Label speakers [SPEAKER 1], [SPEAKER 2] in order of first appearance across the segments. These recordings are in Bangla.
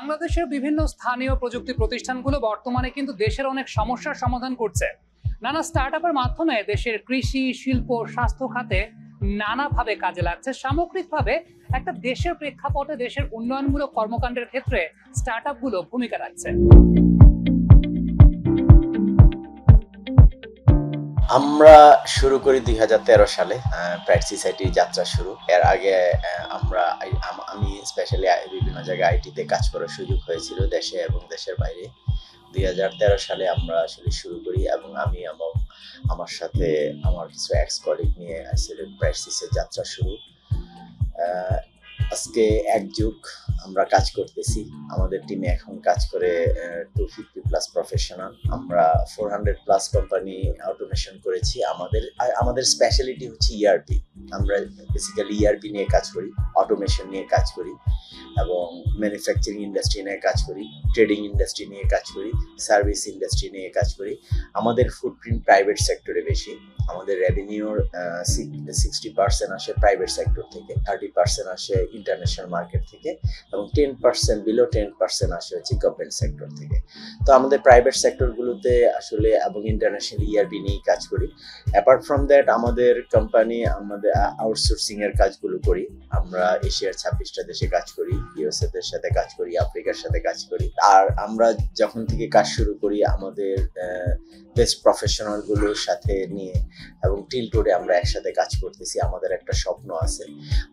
[SPEAKER 1] বাংলাদেশের বিভিন্ন স্থানীয় প্রযুক্তি প্রতিষ্ঠানগুলো বর্তমানে কিন্তু দেশের অনেক সমস্যার সমাধান করছে। নানা স্টার্টআপের মাধ্যমে দেশের কৃষি, শিল্প, স্বাস্থ্য খাতে নানাভাবে কাজে লাগছে। সামগ্রিকভাবে একটা দেশের প্রেক্ষাপটে দেশের উন্নয়নমূলক কর্মকাণ্ডের ক্ষেত্রে স্টার্টআপগুলো ভূমিকা রাখছে।
[SPEAKER 2] আমরা শুরু করি 2013 সালে প্রাইড সোসাইটি যাত্রা শুরু। এর আগে আমি স্পেশালি বিভিন্ন জায়গায় আইটিতে কাজ করার সুযোগ হয়েছিল দেশে এবং দেশের বাইরে। 2013 সালে আমরা আসলে শুরু করি এবং আমি এবং আমার সাথে আমার কিছু এক্স কলিগ নিয়ে আসলে প্রাইড সোসাইটি যাত্রা শুরু। আজকে এক যুগ আমরা কাজ করতেছি। আমাদের টিমে এখন কাজ করে 250+ প্রফেশনাল। আমরা 400+ কোম্পানি অটোমেশন করেছি। আমাদের স্পেশালিটি হচ্ছে ইআরপি। আমরা বেসিক্যালি ইআরপি নিয়ে কাজ করি, অটোমেশন নিয়ে কাজ করি এবং ম্যানুফ্যাকচারিং ইন্ডাস্ট্রি নিয়ে কাজ করি, ট্রেডিং ইন্ডাস্ট্রি নিয়ে কাজ করি, সার্ভিস ইন্ডাস্ট্রি নিয়ে কাজ করি। আমাদের ফুটপ্রিন্ট প্রাইভেট সেক্টরে বেশি। আমাদের রেভিনিউর 60% আসে প্রাইভেট সেক্টর থেকে, 30% আসে ইন্টারন্যাশনাল মার্কেট থেকে এবং 10% বিলো 10% আসে হচ্ছে গভর্নমেন্ট সেক্টর থেকে। তো আমাদের প্রাইভেট সেক্টরগুলোতে আসলে এবং ইন্টারন্যাশনাল ইআরপি নিয়ে কাজ করি। অ্যাপার্ট ফ্রম দ্যাট আমাদের কোম্পানি আমাদের আউটসোর্সিং এর কাজগুলো করি। আমরা এশিয়ার 26টা দেশে কাজ করি, ইউএসএ দের সাথে কাজ করি, আফ্রিকার সাথে কাজ করি। আর আমরা যখন থেকে কাজ শুরু করি আমাদের বেস্ট প্রফেশনাল গুলোর সাথে নিয়ে এবং টিল টুডে আমরা একসাথে কাজ করতেছি। আমাদের একটা স্বপ্ন আছে,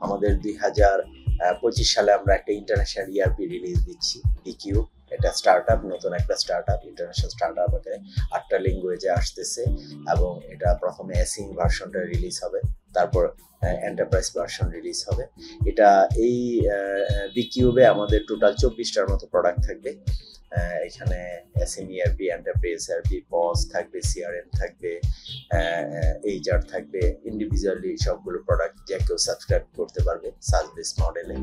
[SPEAKER 2] আমাদের 2025 সালে আমরা একটা ইন্টারন্যাশনাল ইআরপি রিলিজ দিচ্ছি, ডিকিউ। এটা স্টার্টআপ, নতুন একটা স্টার্টআপ, ইন্টারন্যাশনাল স্টার্টআপ। 8টা ল্যাঙ্গুয়েজে আসতেছে এবং এটা প্রথমে এসিং ভার্সনটা রিলিজ হবে, তারপর এন্টারপ্রাইজ ভার্সন রিলিজ হবে। এটা এই বিকিউবে আমাদের টোটাল 24টার মতো প্রোডাক্ট থাকবে। এখানে SME ERP, enterprise ERP, POS থাকবে, সিআরএম থাকবে, এইচআর থাকবে। ইন্ডিভিজুয়ালি সবগুলো প্রোডাক্ট যে কেউ সাবস্ক্রাইব করতে পারবে সার্ভিস মডেলে।